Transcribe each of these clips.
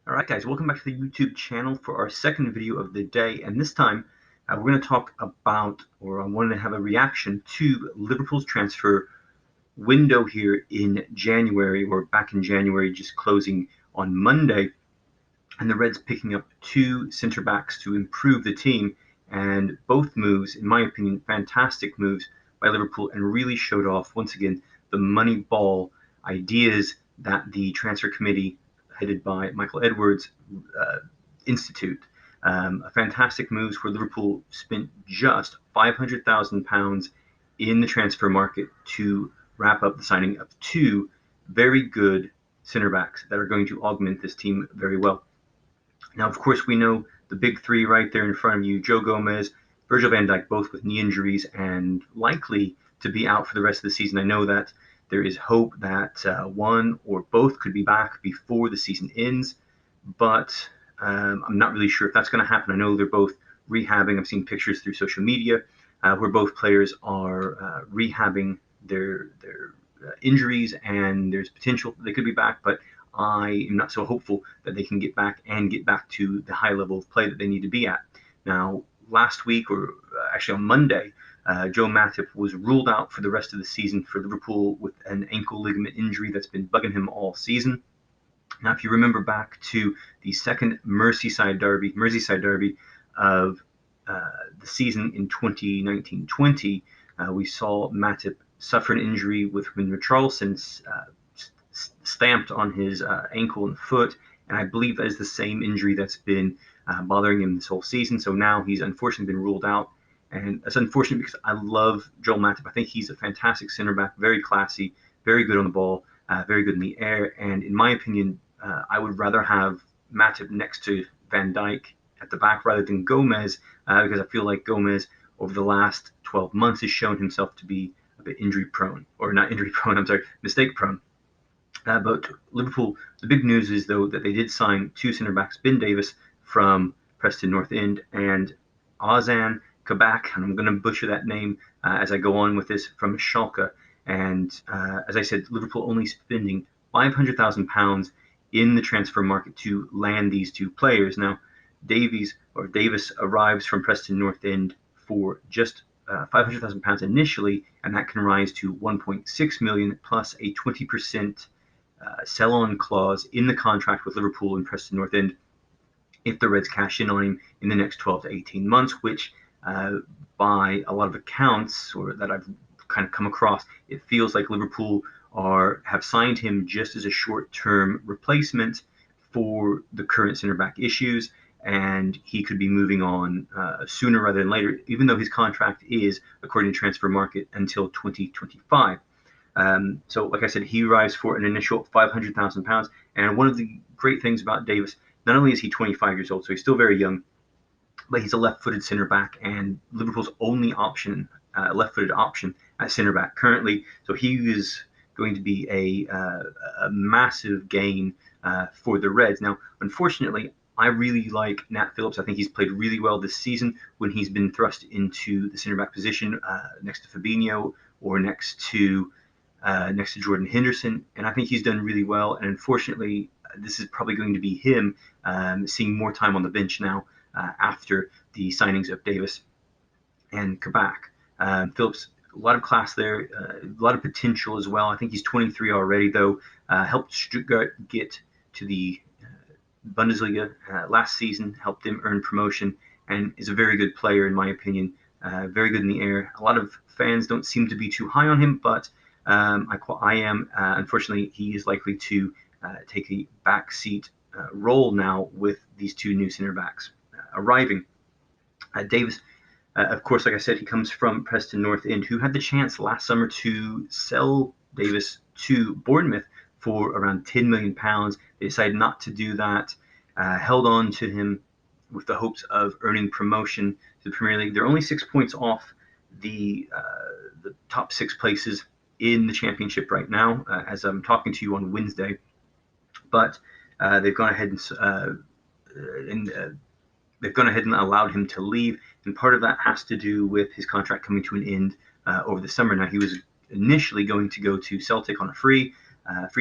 Alright guys, welcome back to the YouTube channel for our second video of the day, and this time we're going to talk about, or I wanted to have a reaction to Liverpool's transfer window here in January, or back in January, just closing on Monday, and the Reds picking up two centre backs to improve the team, and both moves, in my opinion, fantastic moves by Liverpool, and really showed off once again the money ball ideas that the transfer committee headed by Michael Edwards institute. A fantastic moves where Liverpool spent just £500,000 in the transfer market to wrap up the signing of two very good centre backs that are going to augment this team very well. Now, of course, we know the big three right there in front of you: Joe Gomez, Virgil van Dijk, both with knee injuries and likely to be out for the rest of the season. I know that there is hope that one or both could be back before the season ends, but I'm not really sure if that's going to happen. I know they're both rehabbing. I've seen pictures through social media where both players are rehabbing their injuries, and there's potential that they could be back, but I am not so hopeful that they can get back to the high level of play that they need to be at. Now, last week, or actually on Monday, Joe Matip was ruled out for the rest of the season for Liverpool with an ankle ligament injury that's been bugging him all season. Now, if you remember back to the second Merseyside derby of the season in 2019-20, we saw Matip suffer an injury with Richarlison's stamped on his ankle and foot, and I believe that is the same injury that's been bothering him this whole season. So now he's unfortunately been ruled out, and it's unfortunate because I love Joel Matip. I think he's a fantastic center back, very classy, very good on the ball, very good in the air, and in my opinion, I would rather have Matip next to Van Dijk at the back rather than Gomez, because I feel like Gomez over the last 12 months has shown himself to be a bit injury prone, or not injury prone, I'm sorry, mistake prone. But Liverpool, the big news is, though, that they did sign two centre backs, Ben Davies from Preston North End and Ozan Kabak, and I'm going to butcher that name as I go on with this, from Schalke. And as I said, Liverpool only spending £500,000 in the transfer market to land these two players. Now, Davies arrives from Preston North End for just £500,000 initially, and that can rise to £1.6 million plus a 20% sell-on clause in the contract with Liverpool and Preston North End if the Reds cash in on him in the next 12 to 18 months, which by a lot of accounts, or that I've kind of come across, it feels like Liverpool have signed him just as a short-term replacement for the current center back issues, and he could be moving on sooner rather than later, even though his contract is, according to Transfer Market, until 2025. So, like I said, he arrives for an initial £500,000. And one of the great things about Davies, not only is he 25 years old, so he's still very young, but he's a left-footed center back, and Liverpool's only option, left-footed option at center back currently. So he is going to be a massive gain for the Reds. Now, unfortunately, I really like Nat Phillips. I think he's played really well this season when he's been thrust into the center back position next to Fabinho, or next to Jordan Henderson, and I think he's done really well. And unfortunately, this is probably going to be him seeing more time on the bench now after the signings of Davies and Kabak. Phillips, a lot of class there, a lot of potential as well. I think he's 23 already, though. Helped Stuttgart get to the Bundesliga last season, helped them earn promotion, and is a very good player in my opinion. Very good in the air. A lot of fans don't seem to be too high on him, but I am. Unfortunately, he is likely to take a backseat role now with these two new center backs arriving. Davies, of course, like I said, he comes from Preston North End, who had the chance last summer to sell Davies to Bournemouth for around £10 million. They decided not to do that, held on to him with the hopes of earning promotion to the Premier League. They're only 6 points off the top six places in the Championship right now, as I'm talking to you on Wednesday. But they've gone ahead and allowed him to leave, and part of that has to do with his contract coming to an end over the summer. Now, he was initially going to go to Celtic on a free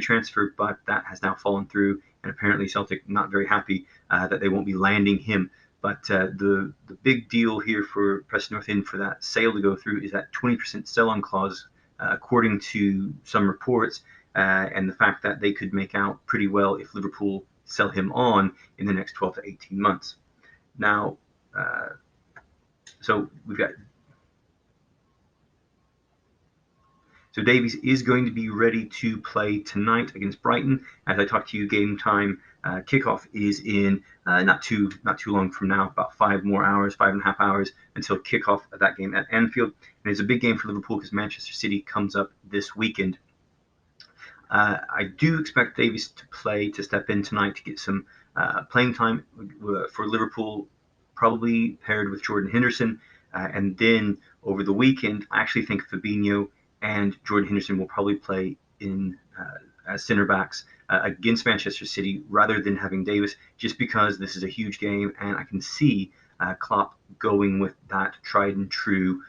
transfer, but that has now fallen through, and apparently Celtic not very happy that they won't be landing him. But the big deal here for Preston North End for that sale to go through is that 20% sell-on clause, according to some reports, and the fact that they could make out pretty well if Liverpool sell him on in the next 12 to 18 months. Now, so we've got. So Davies is going to be ready to play tonight against Brighton. As I talked to you, game time kickoff is in not too long from now, about 5.5 hours until kickoff of that game at Anfield. And it's a big game for Liverpool because Manchester City comes up this weekend. I do expect Davies to step in tonight to get some playing time for Liverpool, probably paired with Jordan Henderson. And then over the weekend, I actually think Fabinho and Jordan Henderson will probably play in as center backs against Manchester City rather than having Davies, just because this is a huge game, and I can see Klopp going with that tried and true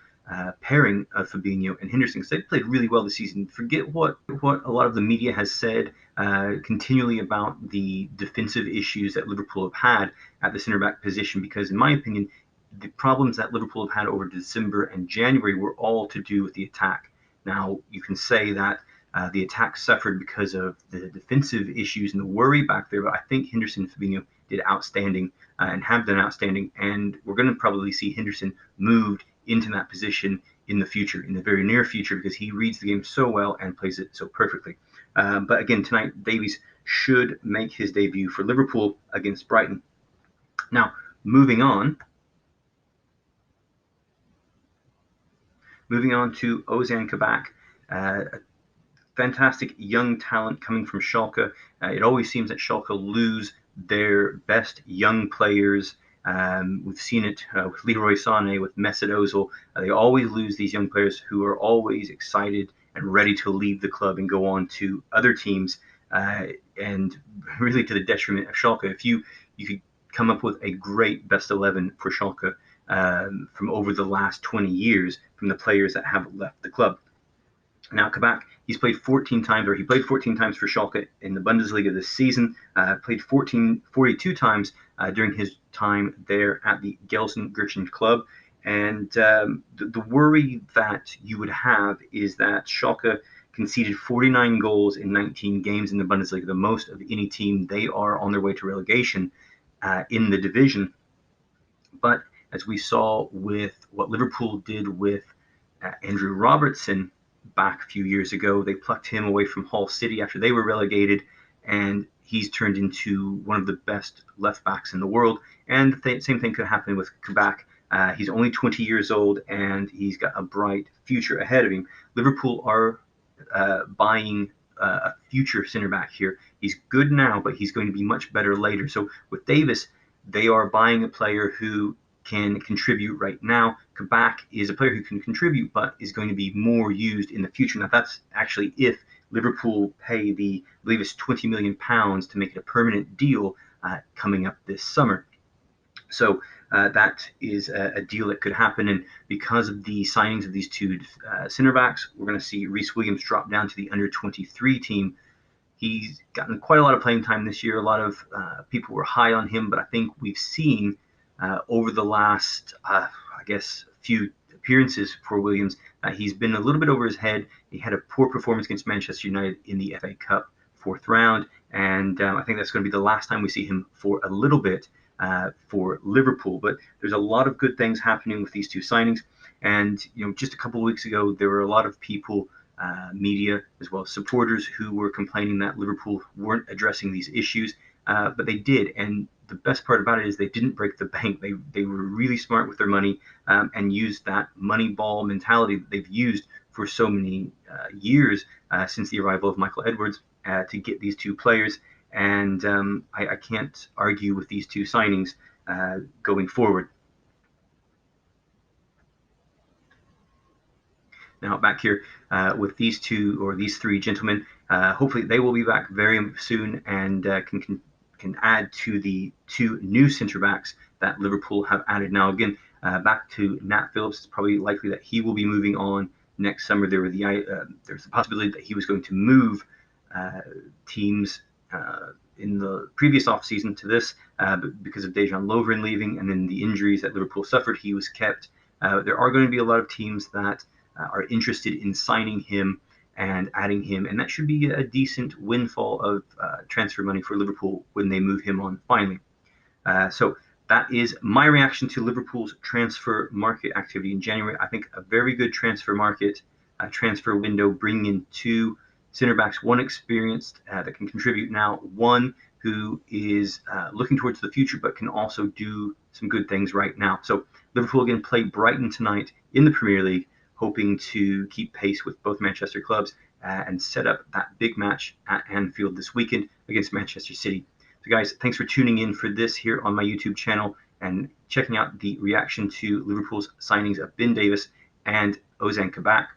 pairing of Fabinho and Henderson, because they've played really well this season. Forget what a lot of the media has said continually about the defensive issues that Liverpool have had at the center back position, because in my opinion, the problems that Liverpool have had over December and January were all to do with the attack. Now, you can say that the attack suffered because of the defensive issues and the worry back there, but I think Henderson and Fabinho did outstanding and have done outstanding, and we're going to probably see Henderson moved into that position in the future, in the very near future, because he reads the game so well and plays it so perfectly. But again, tonight, Davies should make his debut for Liverpool against Brighton. Now, moving on to Ozan Kabak, a fantastic young talent coming from Schalke. It always seems that Schalke lose their best young players. We've seen it with Leroy Sané, with Mesut Ozil. They always lose these young players who are always excited and ready to leave the club and go on to other teams, and really to the detriment of Schalke. If you could come up with a great best 11 for Schalke from over the last 20 years from the players that have left the club. Now, Kabak, he played 14 times for Schalke in the Bundesliga this season, played 42 times during his time there at the Gelsenkirchen club. And the worry that you would have is that Schalke conceded 49 goals in 19 games in the Bundesliga, the most of any team. They are on their way to relegation in the division. But as we saw with what Liverpool did with Andrew Robertson back a few years ago, they plucked him away from Hull City after they were relegated, and he's turned into one of the best left backs in the world. And the same thing could happen with Kabak. He's only 20 years old, and he's got a bright future ahead of him. Liverpool are buying a future center back here. He's good now, but he's going to be much better later. So with Davies, they are buying a player who can contribute right now. Kabak is a player who can contribute, but is going to be more used in the future. Now, that's actually if Liverpool pay I believe it's £20 million to make it a permanent deal coming up this summer. So that is a deal that could happen. And because of the signings of these two center backs, we're going to see Rhys Williams drop down to the under-23 team. He's gotten quite a lot of playing time this year. A lot of people were high on him, but I think we've seen over the last, few appearances for Williams, he's been a little bit over his head. He had a poor performance against Manchester United in the FA Cup 4th round, and I think that's going to be the last time we see him for a little bit for Liverpool. But there's a lot of good things happening with these two signings, and just a couple of weeks ago, there were a lot of people, media as well as supporters, who were complaining that Liverpool weren't addressing these issues, but they did. And the best part about it is they didn't break the bank. They were really smart with their money and used that money ball mentality that they've used for so many years since the arrival of Michael Edwards to get these two players. And I can't argue with these two signings going forward. Now back here with these three gentlemen, hopefully they will be back very soon and can add to the two new centre backs that Liverpool have added. Now again, back to Nat Phillips, it's probably likely that he will be moving on next summer. There's the possibility that he was going to move teams the previous offseason to this, but because of Dejan Lovren leaving and then the injuries that Liverpool suffered, he was kept. There are going to be a lot of teams that are interested in signing him and adding him, and that should be a decent windfall of transfer money for Liverpool when they move him on finally. So that is my reaction to Liverpool's transfer market activity in January. I think a very good transfer market, transfer window, bringing in two center backs, one experienced that can contribute now, one who is looking towards the future but can also do some good things right now. So Liverpool again play Brighton tonight in the Premier League, hoping to keep pace with both Manchester clubs and set up that big match at Anfield this weekend against Manchester City. So guys, thanks for tuning in for this here on my YouTube channel and checking out the reaction to Liverpool's signings of Davies and Ozan Kabak.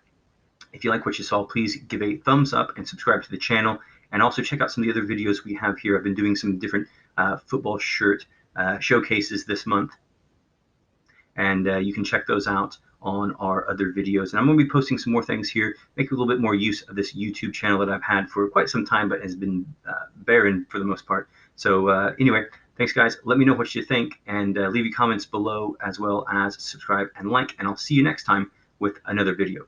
If you like what you saw, please give a thumbs up and subscribe to the channel. And also check out some of the other videos we have here. I've been doing some different football shirt showcases this month. And you can check those out on our other videos. And I'm going to be posting some more things here, make a little bit more use of this YouTube channel that I've had for quite some time, but has been barren for the most part. So anyway, thanks guys. Let me know what you think and leave your comments below, as well as subscribe and like, and I'll see you next time with another video.